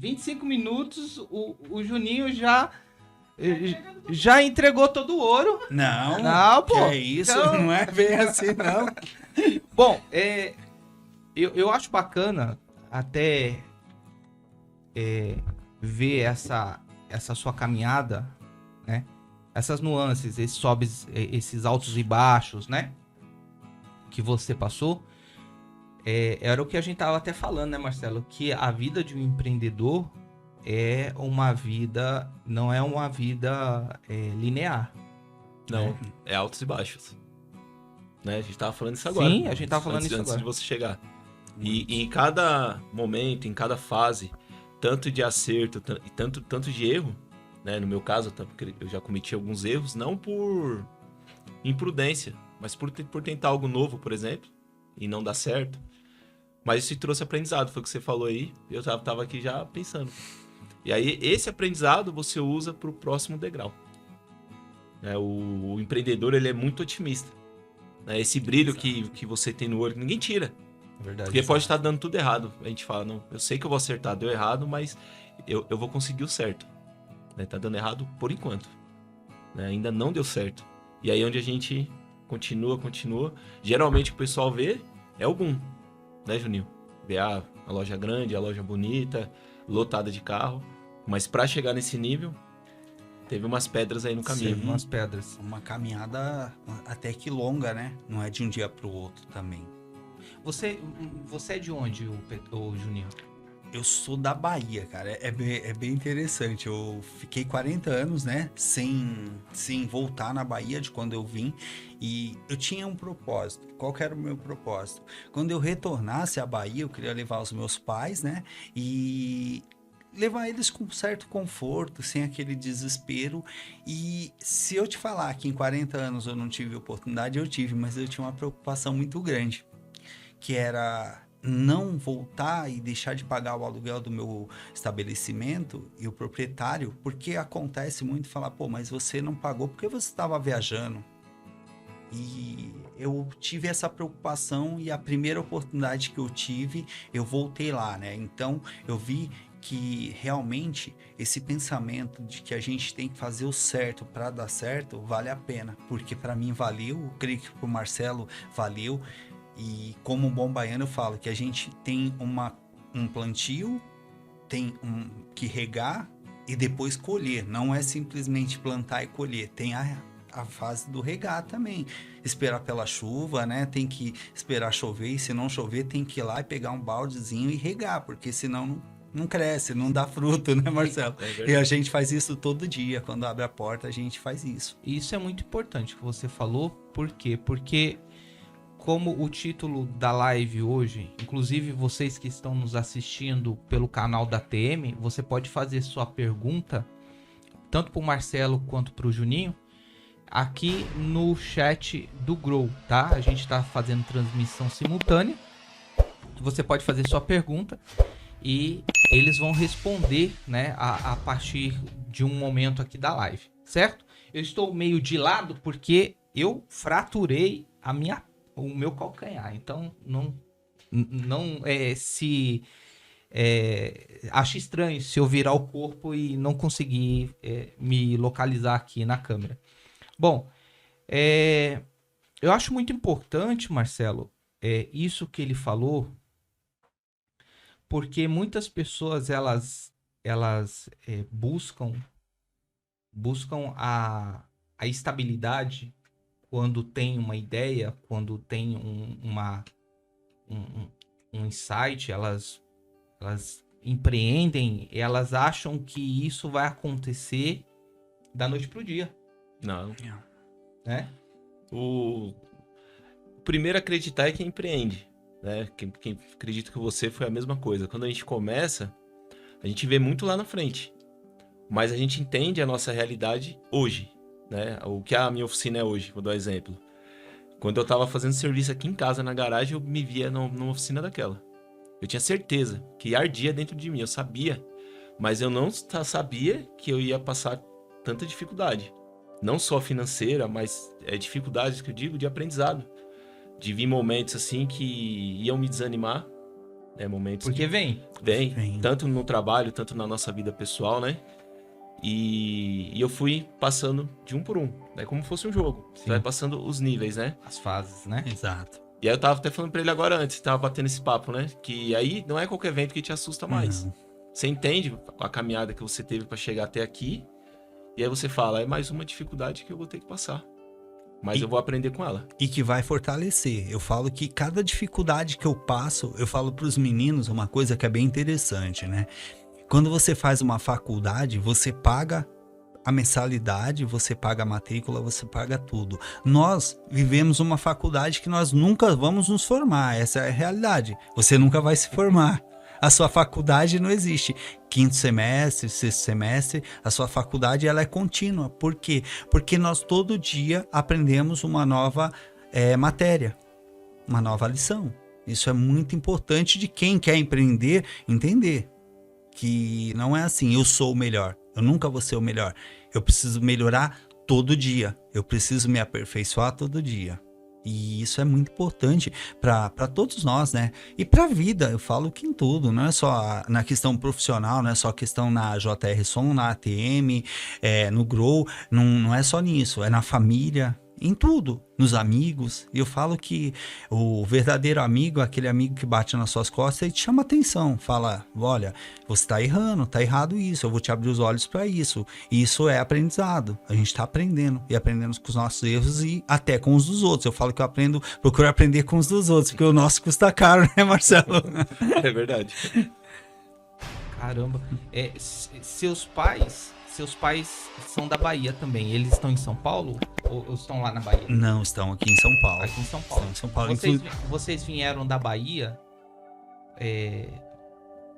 25 minutos, o Juninho já entregou todo o ouro. Não, pô. que é isso, Então... não é bem assim, não. Bom, eu acho bacana até ver essa sua caminhada, né? Essas nuances, esses sobes, esses altos e baixos, né? Que você passou. Era o que a gente tava até falando, né, Marcelo? Que a vida de um empreendedor não é uma vida linear. Não, né? é altos e baixos. Né? A gente tava falando isso agora. Sim, a gente tava falando antes, isso antes agora. de você chegar. E em cada momento, em cada fase, tanto de acerto e tanto de erro, né? No meu caso, eu já cometi alguns erros, não por imprudência, mas por tentar algo novo, por exemplo, e não dar certo. Mas isso trouxe aprendizado, foi o que você falou aí, eu tava aqui já pensando. E aí, esse aprendizado você usa para o próximo degrau. O empreendedor, ele é muito otimista. Esse brilho que você tem no olho, ninguém tira. Verdade. Porque pode estar dando tudo errado. A gente fala, não, eu sei que eu vou acertar, deu errado, mas eu vou conseguir o certo. Tá dando errado por enquanto. Ainda não deu certo. E aí onde a gente continua. Geralmente o pessoal vê é o boom. Né, Juninho? Vê a loja grande, a loja bonita, lotada de carro. Mas para chegar nesse nível, teve umas pedras aí no caminho. Teve umas pedras. Uma caminhada até que longa, né? Não é de um dia pro outro também. Você é de onde, o Juninho? Eu sou da Bahia, cara. É bem interessante. Eu fiquei 40 anos, né? Sem voltar na Bahia de quando eu vim. E eu tinha um propósito. Qual que era o meu propósito? Quando eu retornasse à Bahia, eu queria levar os meus pais, né? E levar eles com certo conforto, sem aquele desespero. E se eu te falar que em 40 anos eu não tive oportunidade, eu tive. Mas eu tinha uma preocupação muito grande. Que era não voltar e deixar de pagar o aluguel do meu estabelecimento e o proprietário, porque acontece muito falar, pô, mas você não pagou porque você estava viajando. E eu tive essa preocupação e a primeira oportunidade que eu tive, eu voltei lá, né? Então, eu vi que realmente esse pensamento de que a gente tem que fazer o certo para dar certo, vale a pena. Porque para mim valeu, eu creio que para o Marcelo valeu. E como um bom baiano eu falo que a gente tem um plantio, tem que regar e depois colher. Não é simplesmente plantar e colher. Tem a fase do regar também. Esperar pela chuva, né? Tem que esperar chover e se não chover tem que ir lá e pegar um baldezinho e regar, porque senão não cresce, não dá fruto, né, Marcelo? E a gente faz isso todo dia. Quando abre a porta, a gente faz isso. E isso é muito importante que você falou. Por quê? Porque como o título da live hoje, inclusive vocês que estão nos assistindo pelo canal da TM, você pode fazer sua pergunta, tanto para o Marcelo quanto para o Juninho, aqui no chat do Grow, tá? A gente está fazendo transmissão simultânea. Você pode fazer sua pergunta e eles vão responder, né, a partir de um momento aqui da live, certo? Eu estou meio de lado porque eu fraturei o meu calcanhar, então acho estranho se eu virar o corpo e não conseguir me localizar aqui na câmera. Bom, eu acho muito importante, Marcelo, isso que ele falou, porque muitas pessoas elas buscam a estabilidade quando tem uma ideia, quando tem um insight, elas empreendem, elas acham que isso vai acontecer da noite pro dia. Não. Né? O primeiro a acreditar é quem empreende. Né? Quem acredita que você foi a mesma coisa. Quando a gente começa, a gente vê muito lá na frente. Mas a gente entende a nossa realidade hoje. Né? O que a minha oficina é hoje, vou dar um exemplo. Quando eu estava fazendo serviço aqui em casa, na garagem, eu me via numa oficina daquela. Eu tinha certeza que ardia dentro de mim, eu sabia. Mas eu não sabia que eu ia passar tanta dificuldade. Não só financeira, mas dificuldades que eu digo de aprendizado. De vir momentos assim que iam me desanimar. né? Momentos Porque vem. Vem. tanto no trabalho, tanto na nossa vida pessoal, né? E eu fui passando de um por um, né? Como fosse um jogo. Você Sim. vai passando os níveis, né? As fases, né? Exato. E aí eu tava até falando pra ele agora antes, tava batendo esse papo, né? Que aí não é qualquer evento que te assusta mais. Não. Você entende a caminhada que você teve pra chegar até aqui, e aí você fala, é mais uma dificuldade que eu vou ter que passar. Mas eu vou aprender com ela. E que vai fortalecer. Eu falo que cada dificuldade que eu passo, eu falo para os meninos uma coisa que é bem interessante, né? Quando você faz uma faculdade, você paga a mensalidade, você paga a matrícula, você paga tudo. Nós vivemos uma faculdade que nós nunca vamos nos formar, essa é a realidade. Você nunca vai se formar. A sua faculdade não existe. Quinto semestre, sexto semestre, a sua faculdade ela é contínua. Por quê? Porque nós todo dia aprendemos uma nova matéria, uma nova lição. Isso é muito importante de quem quer empreender entender. Que não é assim, eu sou o melhor, eu nunca vou ser o melhor. Eu preciso melhorar todo dia, eu preciso me aperfeiçoar todo dia. E isso é muito importante para todos nós, né? E para a vida, eu falo que em tudo, não é só na questão profissional, não é só questão na JR Som, na ATM, no Grow, não é só nisso, é na família, em tudo, nos amigos. E eu falo que o verdadeiro amigo é aquele amigo que bate nas suas costas e te chama atenção, fala, olha, você tá errando, tá errado isso, eu vou te abrir os olhos para isso. E isso é aprendizado, a gente tá aprendendo e aprendendo com os nossos erros e até com os dos outros. Eu falo que eu procuro aprender com os dos outros, porque o nosso custa caro, né, Marcelo? É verdade. Caramba. Seus pais são da Bahia também. Eles estão em São Paulo ou estão lá na Bahia? Não, estão aqui em São Paulo. Aqui em São Paulo. Estão em São Paulo. Vocês vieram da Bahia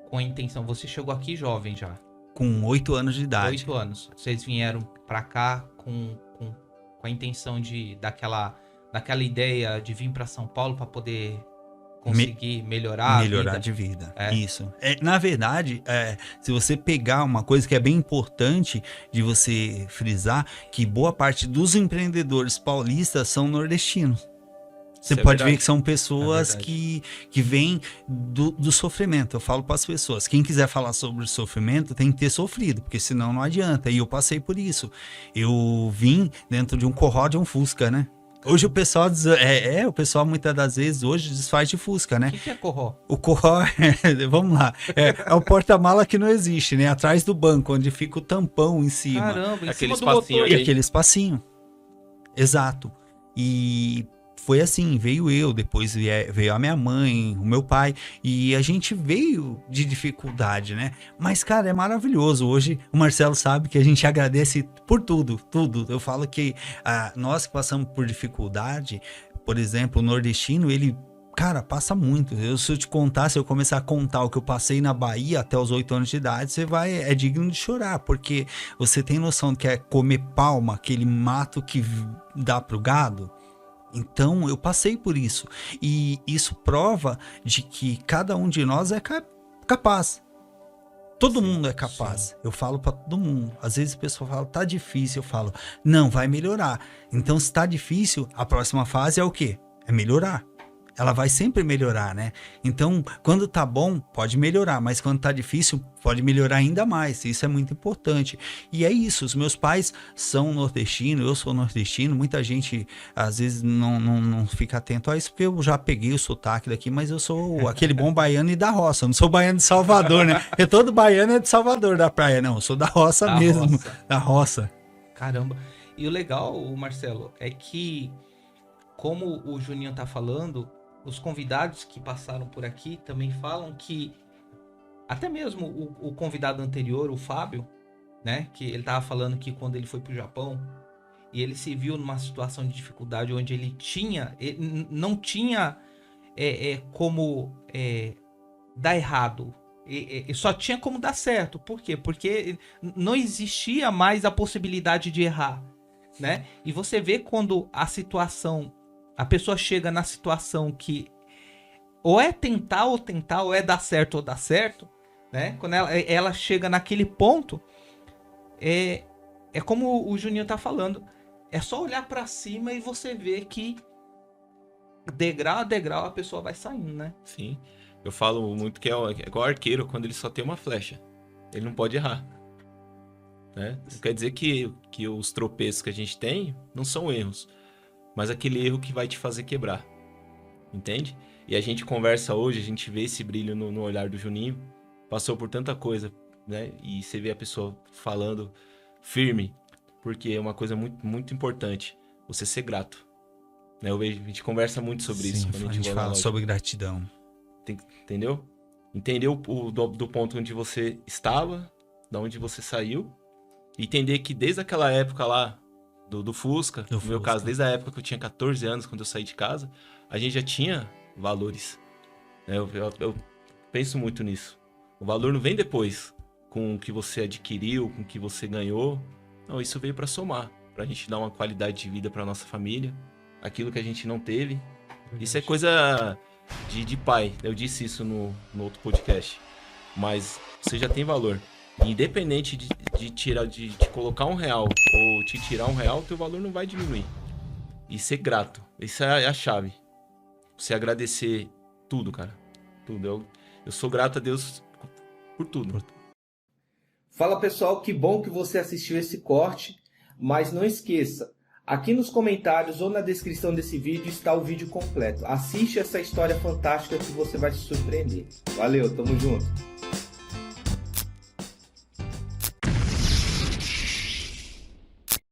com a intenção... Você chegou aqui jovem já. Com 8 anos de idade. 8 anos. Vocês vieram pra cá com a intenção daquela ideia de vir pra São Paulo pra poder conseguir melhorar de vida. Isso. Na verdade, se você pegar uma coisa que é bem importante de você frisar, que boa parte dos empreendedores paulistas são nordestinos. Você pode ver que são pessoas que vêm do sofrimento. Eu falo para as pessoas, quem quiser falar sobre sofrimento tem que ter sofrido, porque senão não adianta. E eu passei por isso. Eu vim dentro de um Corroda de um Fusca, né? Hoje o pessoal o pessoal muitas das vezes hoje desfaz de Fusca, né? O que é Corró? O Corró, vamos lá, é o porta-mala que não existe, né? Atrás do banco, onde fica o tampão em cima. Caramba, em aquele cima do motor. E aquele espacinho. Exato. E foi assim, veio eu, depois veio a minha mãe, o meu pai, e a gente veio de dificuldade, né? Mas, cara, é maravilhoso. Hoje o Marcelo sabe que a gente agradece por tudo, tudo. Eu falo que nós que passamos por dificuldade, por exemplo, o nordestino, ele, cara, passa muito. Se eu te contar, se eu começar a contar o que eu passei na Bahia até os 8 anos de idade, é digno de chorar, porque você tem noção do que é comer palma, aquele mato que dá pro gado? Então, eu passei por isso. E isso prova de que cada um de nós é capaz. Todo mundo é capaz. Sim. Eu falo para todo mundo. Às vezes a pessoa fala, tá difícil. Eu falo, não, vai melhorar. Então, se tá difícil, a próxima fase é o quê? É melhorar. Ela vai sempre melhorar, né? Então, quando tá bom, pode melhorar. Mas quando tá difícil, pode melhorar ainda mais. Isso é muito importante. E é isso. Os meus pais são nordestinos, eu sou nordestino. Muita gente, às vezes, não fica atento a isso, porque eu já peguei o sotaque daqui, mas eu sou aquele bom baiano e da roça. Eu não sou baiano de Salvador, né? Porque todo baiano é de Salvador, da praia. Não, eu sou da roça mesmo. Da roça. Caramba. E o legal, Marcelo, é que, como o Juninho tá falando, os convidados que passaram por aqui também falam que, até mesmo o convidado anterior, o Fábio, né, que ele tava falando que quando ele foi pro Japão e ele se viu numa situação de dificuldade onde ele não tinha como dar errado, só tinha como dar certo. Por quê? Porque não existia mais a possibilidade de errar, né? E você vê quando a pessoa chega na situação que ou é tentar, ou é dar certo ou dar certo, né? Quando ela chega naquele ponto, é como o Juninho tá falando, é só olhar pra cima e você vê que degrau a degrau a pessoa vai saindo, né? Sim. Eu falo muito que é igual arqueiro quando ele só tem uma flecha. Ele não pode errar. Né? Não quer dizer que os tropeços que a gente tem não são erros, mas aquele erro que vai te fazer quebrar. Entende? E a gente conversa hoje, a gente vê esse brilho no olhar do Juninho. Passou por tanta coisa, né? E você vê a pessoa falando firme, porque é uma coisa muito, muito importante. Você ser grato. Né? A gente conversa muito sobre isso. Quando a gente fala sobre gratidão. Entendeu? Entender do ponto onde você estava, da onde você saiu, e entender que desde aquela época lá, do Fusca, no meu caso, desde a época que eu tinha 14 anos, quando eu saí de casa, a gente já tinha valores. Né? Eu penso muito nisso. O valor não vem depois, com o que você adquiriu, com o que você ganhou. Não, isso veio para somar, pra gente dar uma qualidade de vida pra nossa família, aquilo que a gente não teve. Isso é coisa de pai. Eu disse isso no outro podcast. Mas você já tem valor. Independente de colocar R$1 ou te tirar R$1, teu valor não vai diminuir. E ser grato. Isso é a chave. Você agradecer tudo, cara. Tudo. Eu sou grato a Deus por tudo. Fala, pessoal, que bom que você assistiu esse corte, mas não esqueça, aqui nos comentários ou na descrição desse vídeo está o vídeo completo. Assiste essa história fantástica que você vai se surpreender. Valeu, tamo junto!